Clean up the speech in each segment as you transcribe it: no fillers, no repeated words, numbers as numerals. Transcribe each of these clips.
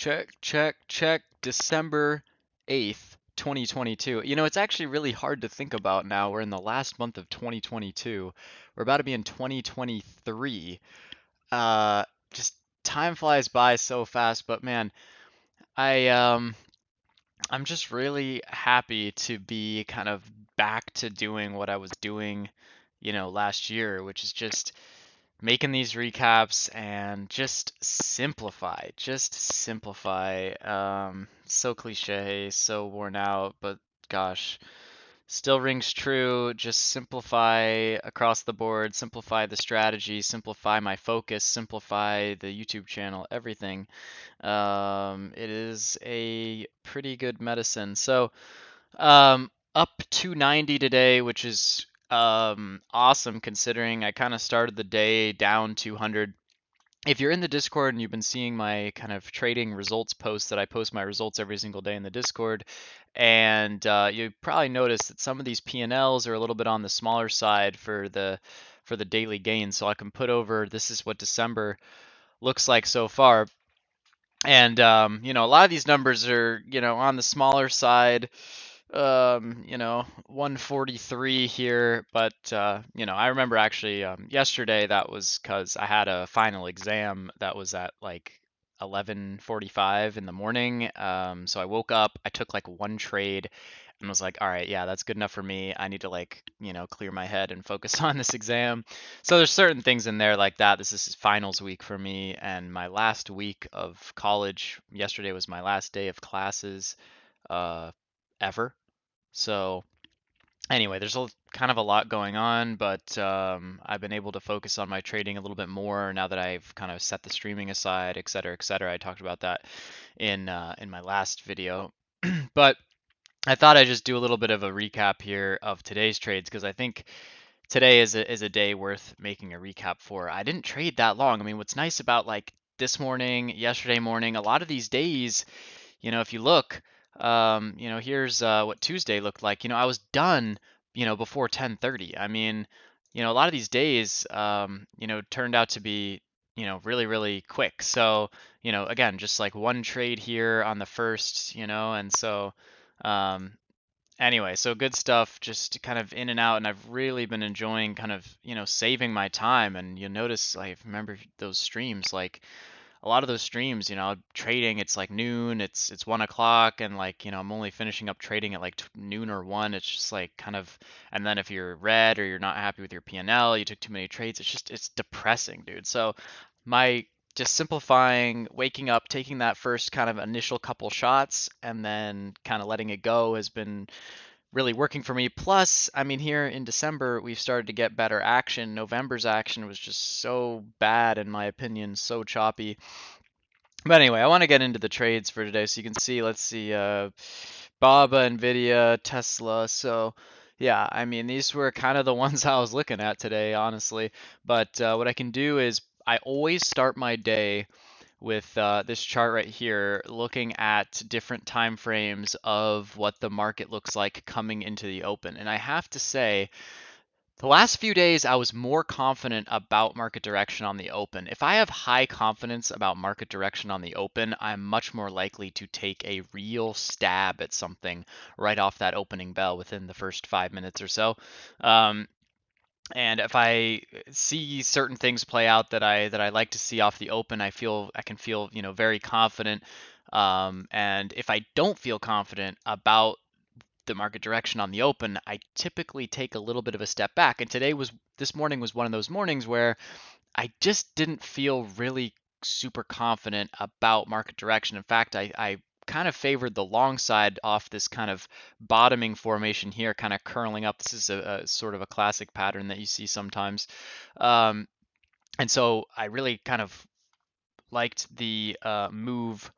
Check, check, check. December 8th, 2022. You know, it's actually really hard to think about now. We're in the last month of 2022. We're about to be in 2023. Uh, just time flies by so fast, but man, I I'm just really happy to be kind of back to doing what I was doing, last year, which is just making these recaps and just simplify. So cliche, so worn out, but gosh, still rings true. Just simplify across the board, simplify the strategy, simplify my focus, simplify the YouTube channel, everything. It is a pretty good medicine. So up 290 today, which is awesome considering I kind of started the day down 200. If you're in the Discord and you've been seeing my kind of trading results posts that I post my results every single day in the Discord, and you probably noticed that some of these P&Ls are a little bit on the smaller side for the daily gains. So I can put over this is what December looks like so far. And a lot of these numbers are, on the smaller side. 143 here, but I remember actually yesterday that was because I had a final exam that was at like 11:45 in the morning. So I woke up, I took like one trade and was like, all right, yeah, that's good enough for me. I need to like, clear my head and focus on this exam. So there's certain things in there like that. This is finals week for me and my last week of college. Yesterday was my last day of classes ever. So anyway, there's kind of a lot going on, but I've been able to focus on my trading a little bit more now that I've kind of set the streaming aside, et cetera, et cetera. I talked about that in my last video, but I thought I'd just do a little bit of a recap here of today's trades because I think today is a day worth making a recap for. I didn't trade that long. I mean, what's nice about like this morning, yesterday morning, a lot of these days, if you look, here's what Tuesday looked like. I was done, before 10:30. I mean, a lot of these days, turned out to be, really, really quick. So, again, just like one trade here on the first, and so, um, anyway, so good stuff, just kind of in and out, and I've really been enjoying kind of, saving my time. And you'll notice, I remember those streams, like a lot of those streams, trading, it's like noon, it's 1 o'clock, and like, I'm only finishing up trading at like noon or one. It's just like kind of, and then if you're red or you're not happy with your P&L, you took too many trades, it's depressing, dude. So my just simplifying, waking up, taking that first kind of initial couple shots, and then kind of letting it go has been really working for me. Plus, I mean, here in December, we've started to get better action. November's action was just so bad, in my opinion, so choppy. But anyway, I want to get into the trades for today so you can see, let's see, BABA, Nvidia, Tesla. So, yeah, I mean, these were kind of the ones I was looking at today, honestly. But what I can do is I always start my day with this chart right here, looking at different time frames of what the market looks like coming into the open. And I have to say, the last few days I was more confident about market direction on the open. If I have high confidence about market direction on the open, I'm much more likely to take a real stab at something right off that opening bell within the first 5 minutes or so. Um, and if I see certain things play out that I like to see off the open, I can feel, very confident. And if I don't feel confident about the market direction on the open, I typically take a little bit of a step back. And this morning was one of those mornings where I just didn't feel really super confident about market direction. In fact, I kind of favored the long side off this kind of bottoming formation here, kind of curling up. This is a sort of a classic pattern that you see sometimes. Um, and so I really kind of liked the move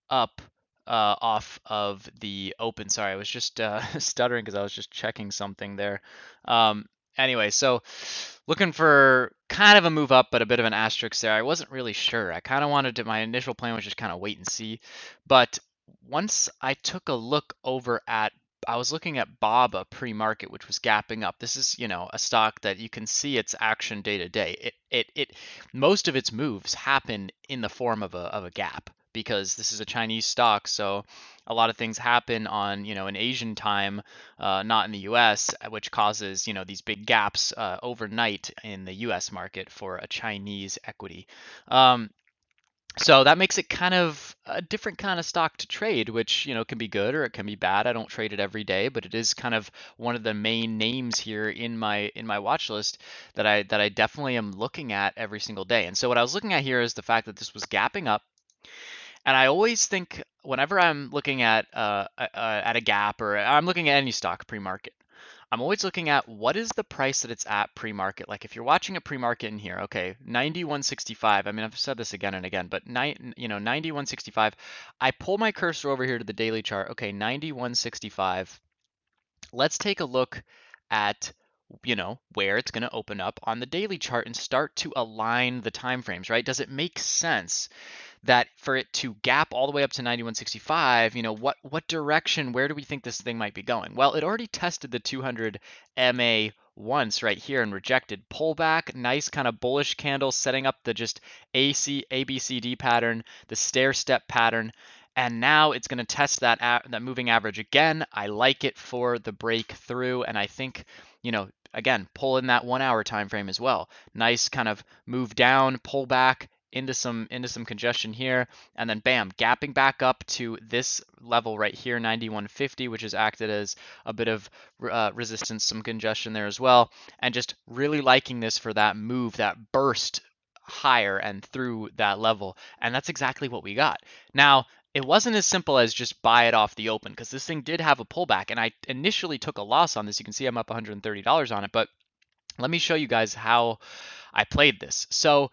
up off of the open. Sorry, I was just stuttering because I was just checking something there. Um, anyway, so looking for kind of a move up, but a bit of an asterisk there. I wasn't really sure. I kind of wanted to, my initial plan was just kind of wait and see. But once I took a look over at, I was looking at BABA pre-market, which was gapping up. This is, a stock that you can see its action day to day. Most of its moves happen in the form of a gap, because this is a Chinese stock, so a lot of things happen on, an Asian time, not in the US, which causes, these big gaps overnight in the US market for a Chinese equity. Um, so that makes it kind of a different kind of stock to trade, which, can be good or it can be bad. I don't trade it every day, but it is kind of one of the main names here in my watch list that I definitely am looking at every single day. And so what I was looking at here is the fact that this was gapping up. And I always think whenever I'm looking at a gap, or I'm looking at any stock pre-market, I'm always looking at what is the price that it's at pre-market. Like if you're watching a pre-market in here, okay, 91.65. I mean, I've said this again and again, but 91.65. I pull my cursor over here to the daily chart. Okay, 91.65. Let's take a look at where it's going to open up on the daily chart and start to align the time frames, right? Does it make sense that for it to gap all the way up to 91.65, what direction, where do we think this thing might be going? Well, it already tested the 200 MA once right here and rejected. Pullback, nice kind of bullish candle, setting up the just ABCD pattern, the stair step pattern. And now it's going to test that moving average again. I like it for the breakthrough, and I think, again, pull in that 1 hour time frame as well. Nice kind of move down, pull back into some congestion here, and then bam, gapping back up to this level right here, 91.50, which has acted as a bit of resistance, some congestion there as well, and just really liking this for that move, that burst higher and through that level. And that's exactly what we got. Now, it wasn't as simple as just buy it off the open, because this thing did have a pullback, and I initially took a loss on this. You can see I'm up $130 on it, but let me show you guys how I played this. So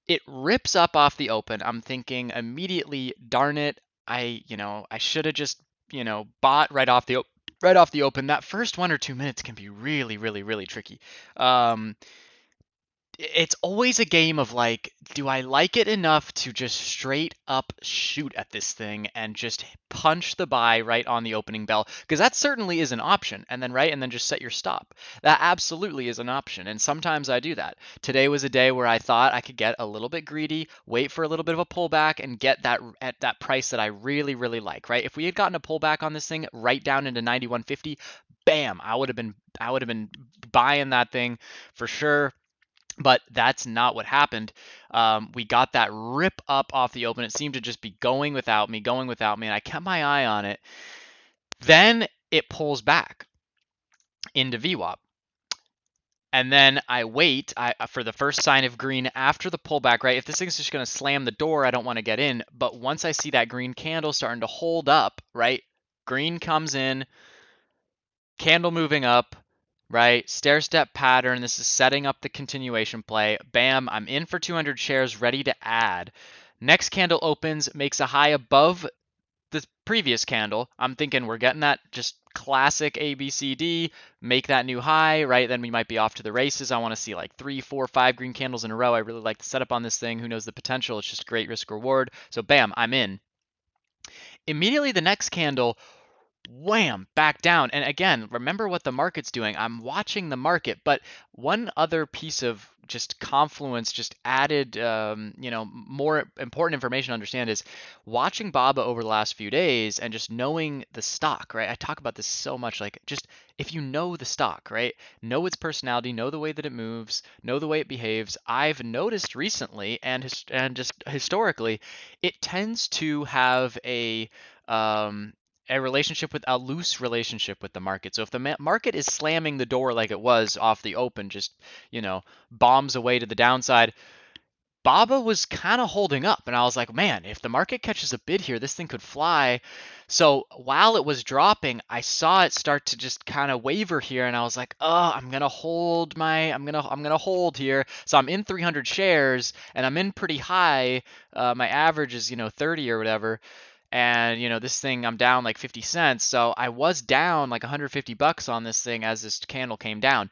it rips up off the open. I'm thinking immediately, darn it, I should have just, bought right off the open. That first 1 or 2 minutes can be really, really, really tricky. Um, it's always a game of like, do I like it enough to just straight up shoot at this thing and just punch the buy right on the opening bell? Because that certainly is an option. And then just set your stop. That absolutely is an option. And sometimes I do that. Today was a day where I thought I could get a little bit greedy, wait for a little bit of a pullback, and get that at that price that I really, really like, right? If we had gotten a pullback on this thing right down into 91.50, bam, I would have been buying that thing for sure, but that's not what happened. We got that rip up off the open. It seemed to just be going without me, and I kept my eye on it. Then it pulls back into VWAP. And then I wait for the first sign of green after the pullback, right? If this thing's just going to slam the door, I don't want to get in. But once I see that green candle starting to hold up, right? Green comes in, candle moving up, right? Stair step pattern. This is setting up the continuation play. Bam, I'm in for 200 shares, ready to add. Next candle opens, makes a high above the previous candle. I'm thinking we're getting that just classic ABCD, make that new high, right? Then we might be off to the races. I want to see like 3, 4, 5 green candles in a row. I really like the setup on this thing. Who knows the potential? It's just great risk reward. So bam, I'm in. Immediately the next candle, wham, back down. And again, remember what the market's doing. I'm watching the market, but one other piece of just confluence, just added, more important information to understand is watching Baba over the last few days and just knowing the stock, right? I talk about this so much, like just if you know the stock, right? Know its personality, know the way that it moves, know the way it behaves. I've noticed recently and just historically, it tends to have um, a loose relationship with the market. So if the market is slamming the door like it was off the open, just, bombs away to the downside, Baba was kind of holding up. And I was like, man, if the market catches a bid here, this thing could fly. So while it was dropping, I saw it start to just kind of waver here. And I was like, oh, I'm going to hold here. So I'm in 300 shares and I'm in pretty high. My average is, 30 or whatever. And this thing, I'm down like 50 cents, so I was down like 150 bucks on this thing as this candle came down.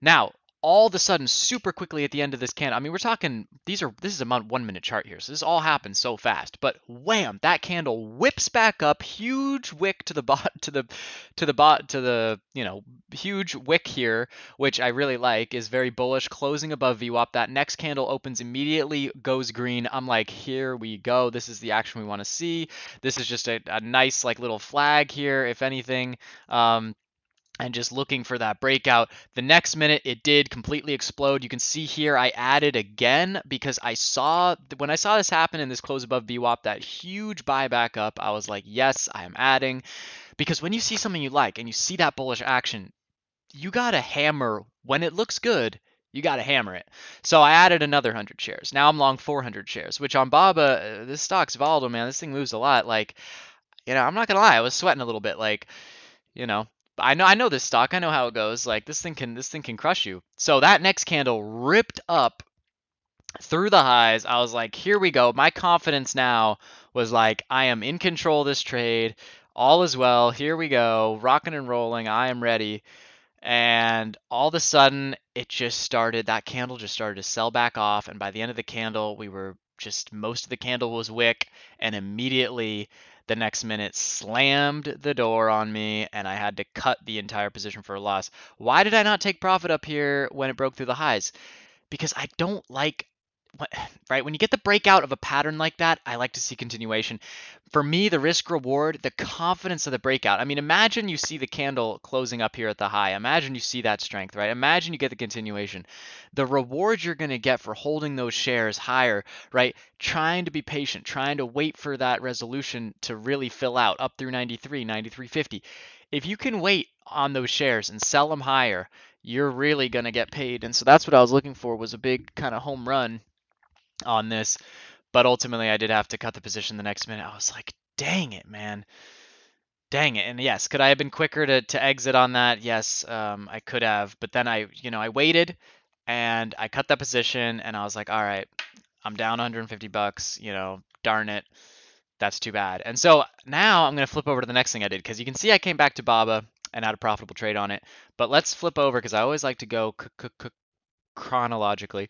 Now, all of a sudden, super quickly at the end of this candle, I mean, we're talking, this is a 1 minute chart here, so this all happens so fast. But wham, that candle whips back up, huge wick to the bot, to the huge wick here, which I really like, is very bullish, closing above VWAP. That next candle opens immediately, goes green. I'm like, here we go. This is the action we want to see. This is just a nice like little flag here, if anything. And just looking for that breakout. The next minute, it did completely explode. You can see here I added again because when I saw this happen in this close above VWAP, that huge buyback up, I was like, yes, I am adding. Because when you see something you like and you see that bullish action, you got to hammer when it looks good. You got to hammer it. So I added another 100 shares. Now I'm long 400 shares, which on Baba, this stock's volatile, man. This thing moves a lot. Like, I'm not going to lie. I was sweating a little bit. Like, you know, I know this stock. I know how it goes. Like this thing can crush you. So that next candle ripped up through the highs. I was like, here we go. My confidence now was like, I am in control of this trade. All is well. Here we go. Rocking and rolling. I am ready. And all of a sudden, that candle just started to sell back off. And by the end of the candle, most of the candle was wick. And immediately the next minute slammed the door on me and I had to cut the entire position for a loss. Why did I not take profit up here when it broke through the highs? Because I don't like, right? When you get the breakout of a pattern like that, I like to see continuation. For me, the risk reward, the confidence of the breakout. I mean, imagine you see the candle closing up here at the high. Imagine you see that strength, right? Imagine you get the continuation. The reward you're going to get for holding those shares higher, right? Trying to be patient, trying to wait for that resolution to really fill out up through 93, 93.50. If you can wait on those shares and sell them higher, you're really going to get paid. And so that's what I was looking for, was a big kind of home run on this. But ultimately, I did have to cut the position the next minute. I was like, dang it, man. Dang it. And yes, could I have been quicker to exit on that? Yes, I could have. But then I waited and I cut that position and I was like, all right, I'm down 150 bucks, darn it. That's too bad. And so now I'm going to flip over to the next thing I did, because you can see I came back to Baba and had a profitable trade on it. But let's flip over because I always like to go chronologically.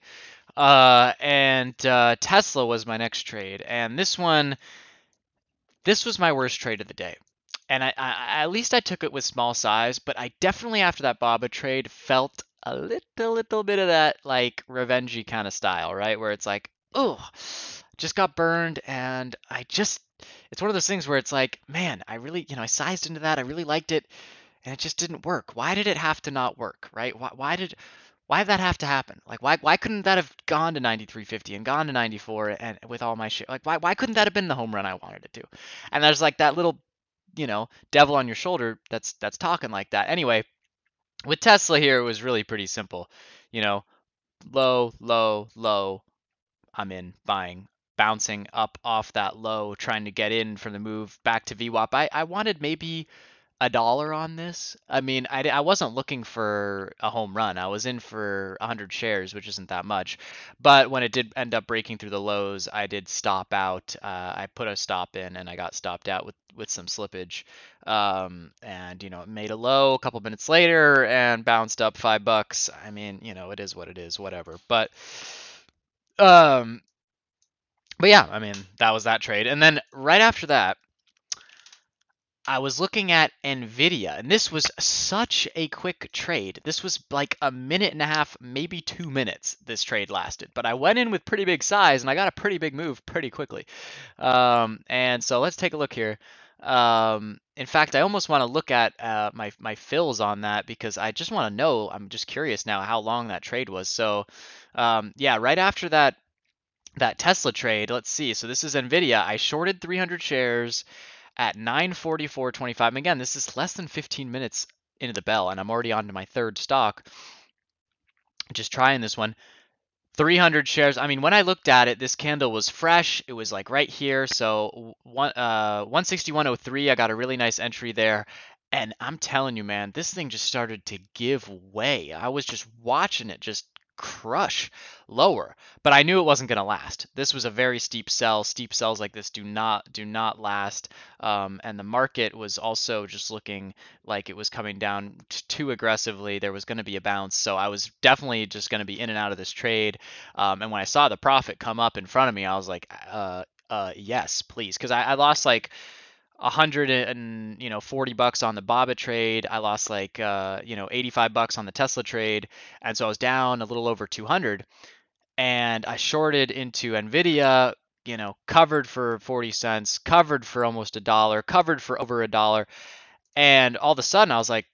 And Tesla was my next trade. And this was my worst trade of the day. And I at least I took it with small size, but I definitely, after that Baba trade, felt a little bit of that like revengey kind of style, right? Where it's like, oh, just got burned, and it's one of those things where it's like, man, I really, I sized into that, I really liked it, and it just didn't work. Why did it have to not work, right? Why did that have to happen? Like, why couldn't that have gone to 93.50 and gone to 94 and with all my shit? Like, why couldn't that have been the home run I wanted it to? And there's like that little, devil on your shoulder that's talking like that. Anyway, with Tesla here, it was really pretty simple. Low, low, low. I'm in buying, bouncing up off that low, trying to get in from the move back to VWAP. I wanted maybe $1 on this. I mean, I wasn't looking for a home run. I was in for 100 shares, which isn't that much. But when it did end up breaking through the lows, I did stop out. I put a stop in and I got stopped out with some slippage. And it made a low a couple minutes later and bounced up $5. I mean, it is what it is, whatever. Um, but yeah, I mean, that was that trade. And then right after that, I was looking at Nvidia, and this was such a quick trade. This was like a minute and a half, maybe 2 minutes this trade lasted. But I went in with pretty big size, and I got a pretty big move pretty quickly. And so let's take a look here. In fact, I almost want to look at my fills on that, because I just want to know. I'm just curious now how long that trade was. So yeah, right after that Tesla trade, let's see. So this is Nvidia. I shorted 300 shares at 9:44.25. And again, this is less than 15 minutes into the bell, and I'm already on to my third stock. Just trying this one. 300 shares. I mean, when I looked at it, this candle was fresh. It was like right here. So 161.03, I got a really nice entry there. And I'm telling you, man, this thing just started to give way. I was just watching it just crush lower, but I knew it wasn't going to last. This was a very steep sell. Steep sells like this do not last. And the market was also just looking like it was coming down too aggressively. There was going to be a bounce, so I was definitely just going to be in and out of this trade. And when I saw the profit come up in front of me, I was like, yes, please, because I lost like 140 bucks on the Baba trade. I lost like 85 bucks on the Tesla trade, and so I was down a little over 200. And I shorted into Nvidia, covered for 40 cents, covered for almost a dollar, covered for over a dollar, and all of a sudden I was like,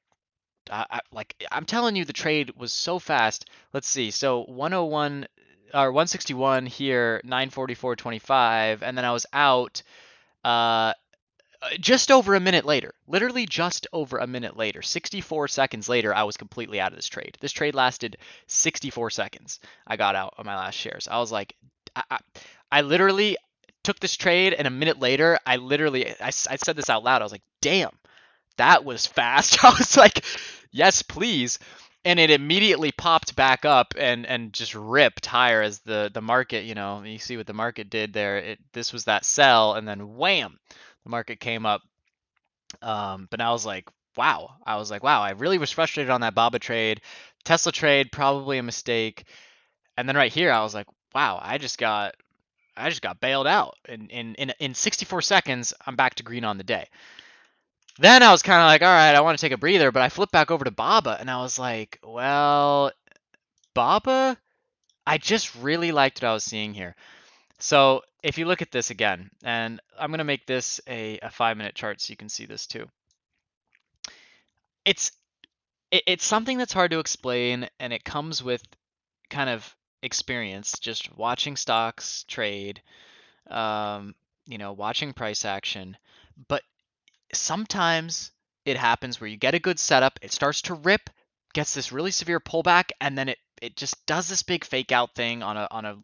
I'm telling you, the trade was so fast. Let's see, so 101 or 161 here, 944.25, and then I was out. Uh, just over a minute later, literally just over a minute later, 64 seconds later, I was completely out of this trade. This trade lasted 64 seconds. I got out of my last shares. I was like, I literally took this trade, and a minute later, I said this out loud. I was like, damn, that was fast. I was like, yes, please. And it immediately popped back up and just ripped higher as the market, you see what the market did there. This was that sell, and then wham, the market came up. But I was like, wow. I was like, wow, I really was frustrated on that Baba trade. Tesla trade, probably a mistake. And then right here, I was like, wow, I just got bailed out. In 64 seconds, I'm back to green on the day. Then I was kind of like, all right, I want to take a breather, but I flipped back over to Baba, and I was like, well, Baba, I just really liked what I was seeing here. So if you look at this again, and I'm going to make this a 5-minute chart so you can see this too. It's it's something that's hard to explain, and it comes with kind of experience, just watching stocks trade, um, watching price action. But sometimes it happens where you get a good setup, it starts to rip, gets this really severe pullback, and then it just does this big fake out thing on a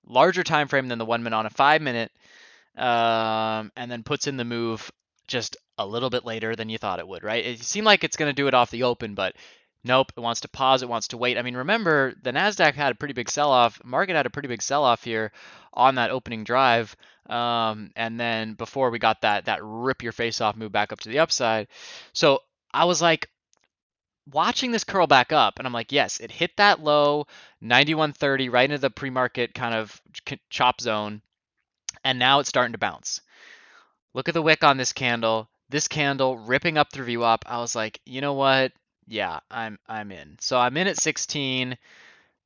larger time frame than the 1 minute, on a 5 minute, and then puts in the move just a little bit later than you thought it would, right? It seemed like it's going to do it off the open, but nope, it wants to pause, it wants to wait. I mean, remember, the Nasdaq had a pretty big sell-off, market had a pretty big sell-off here on that opening drive, and then before we got that rip your face off move back up to the upside. So I was like watching this curl back up, and I'm like, yes, it hit that low 91.30 right into the pre-market kind of chop zone, and now it's starting to bounce. Look at the wick on this candle. This candle ripping up through VWAP. I was like, you know what? Yeah, I'm in. So I'm in at 16,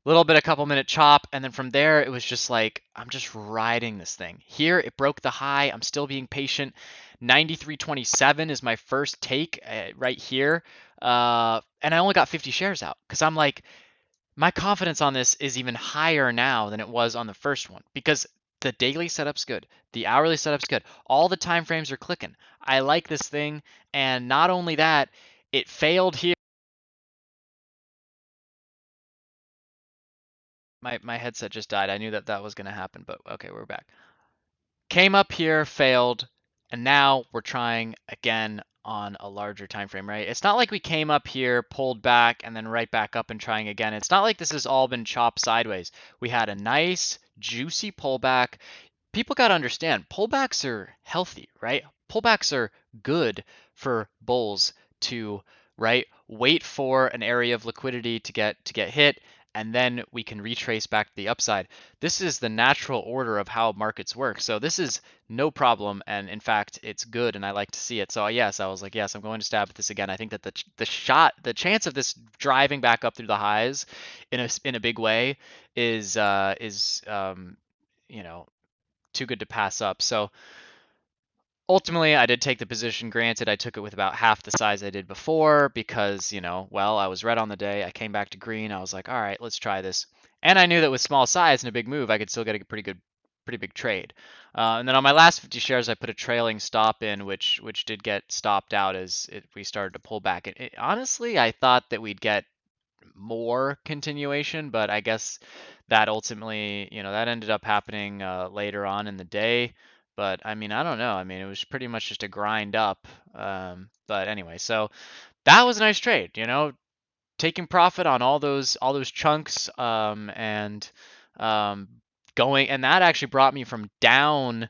little bit, a couple minute chop, and then from there it was just like I'm just riding this thing. Here it broke the high. I'm still being patient. 93.27 is my first take right here, and I only got 50 shares out because I'm like, my confidence on this is even higher now than it was on the first one because the daily setup's good, the hourly setup's good, all the time frames are clicking. I like this thing, and not only that, it failed here. My headset just died. I knew that was going to happen, but okay, we're back. Came up here, failed, and now we're trying again on a larger time frame, right? It's not like we came up here, pulled back, and then right back up and trying again. It's not like this has all been chopped sideways. We had a nice, juicy pullback. People got to understand, pullbacks are healthy, right? Pullbacks are good for bulls to, right, wait for an area of liquidity to get hit, and then we can retrace back to the upside. This is the natural order of how markets work. So this is no problem, and in fact, it's good, and I like to see it. So yes, I was like, yes, I'm going to stab at this again. I think that the chance of this driving back up through the highs in a big way is you know too good to pass up. So ultimately, I did take the position. Granted, I took it with about half the size I did before because, well, I was red on the day. I came back to green. I was like, all right, let's try this. And I knew that with small size and a big move, I could still get a pretty big trade. And then on my last 50 shares, I put a trailing stop in, which did get stopped out as we started to pull back. Honestly, I thought that we'd get more continuation, but I guess that ultimately, that ended up happening later on in the day. But I mean, I don't know. I mean, it was pretty much just a grind up. But anyway, so that was a nice trade. taking profit on all those chunks, and um, going, and that actually brought me from down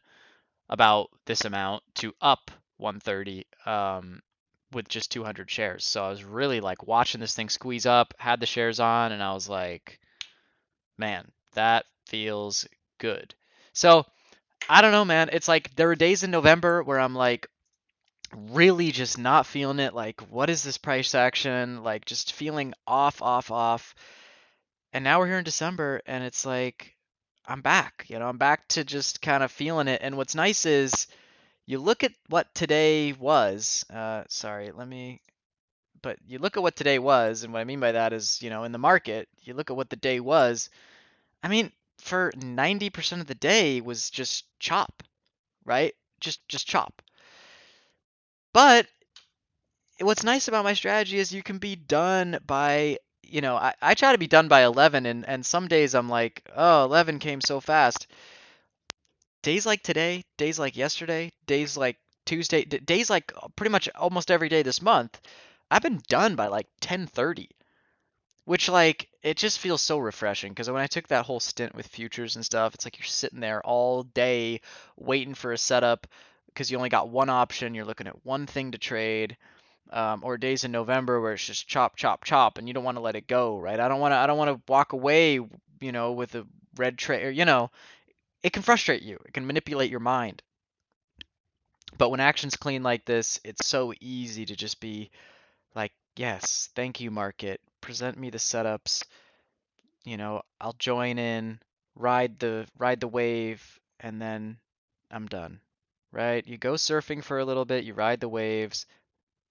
about this amount to up 130, with just 200 shares. So I was really like watching this thing squeeze up, had the shares on, and I was like, man, that feels good. So I don't know, man. It's like there were days in November where I'm like really just not feeling it. Like, what is this price action? Like, just feeling off, off, off. And now we're here in December, and it's like I'm back. I'm back to just kind of feeling it. And what's nice is you look at what today was. Sorry, but you look at what today was, and what I mean by that is, in the market, you look at what the day was. I mean, for 90% of the day was just chop, right? Just chop. But what's nice about my strategy is you can be done by, I try to be done by 11, and some days I'm like, oh, 11 came so fast. Days like today, days like yesterday, days like Tuesday, days like pretty much almost every day this month, I've been done by like 10:30, which like it just feels so refreshing because when I took that whole stint with futures and stuff, it's like you're sitting there all day waiting for a setup because you only got one option, you're looking at one thing to trade. Or days in November where it's just chop, chop, chop, and you don't want to let it go, right? I don't want to walk away, with a red trade, or it can frustrate you. It can manipulate your mind. But when action's clean like this, it's so easy to just be like, yes, thank you, market. Present me the setups. I'll join in, ride the wave, and then I'm done. Right? You go surfing for a little bit, you ride the waves,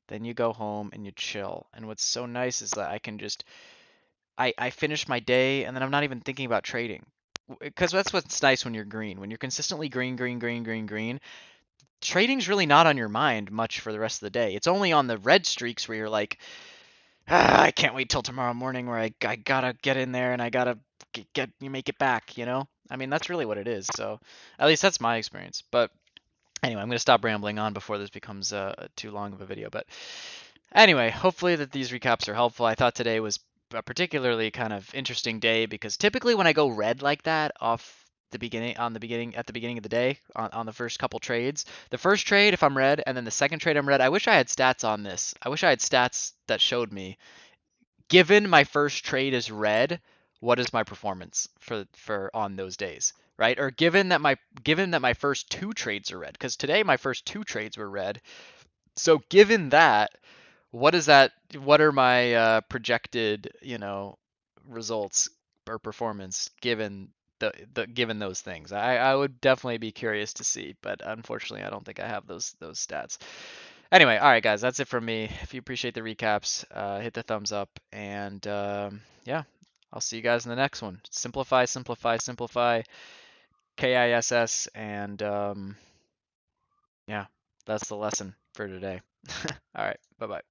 then you go home and you chill. And what's so nice is that I can just I finish my day and then I'm not even thinking about trading. Because that's what's nice when you're green. When you're consistently green, green, green, green, green, trading's really not on your mind much for the rest of the day. It's only on the red streaks where you're like, I can't wait till tomorrow morning where I gotta get in there and I gotta get you make it back. I mean, that's really what it is. So at least that's my experience. But anyway, I'm gonna stop rambling on before this becomes too long of a video. But anyway, hopefully that these recaps are helpful. I thought today was a particularly kind of interesting day because typically when I go red like that off at the beginning of the day on the first couple trades, the first trade if I'm red and then the second trade I'm red, I wish I had stats on this. I wish I had stats that showed me, given my first trade is red, what is my performance for on those days, right? Or given that my first two trades are red, because today my first two trades were red. So given that, what is that? What are my projected, results or performance given given those things? I would definitely be curious to see, but unfortunately, I don't think I have those stats. Anyway, all right, guys, that's it from me. If you appreciate the recaps, hit the thumbs up, and yeah, I'll see you guys in the next one. Simplify, simplify, simplify, KISS, and yeah, that's the lesson for today. All right, bye bye.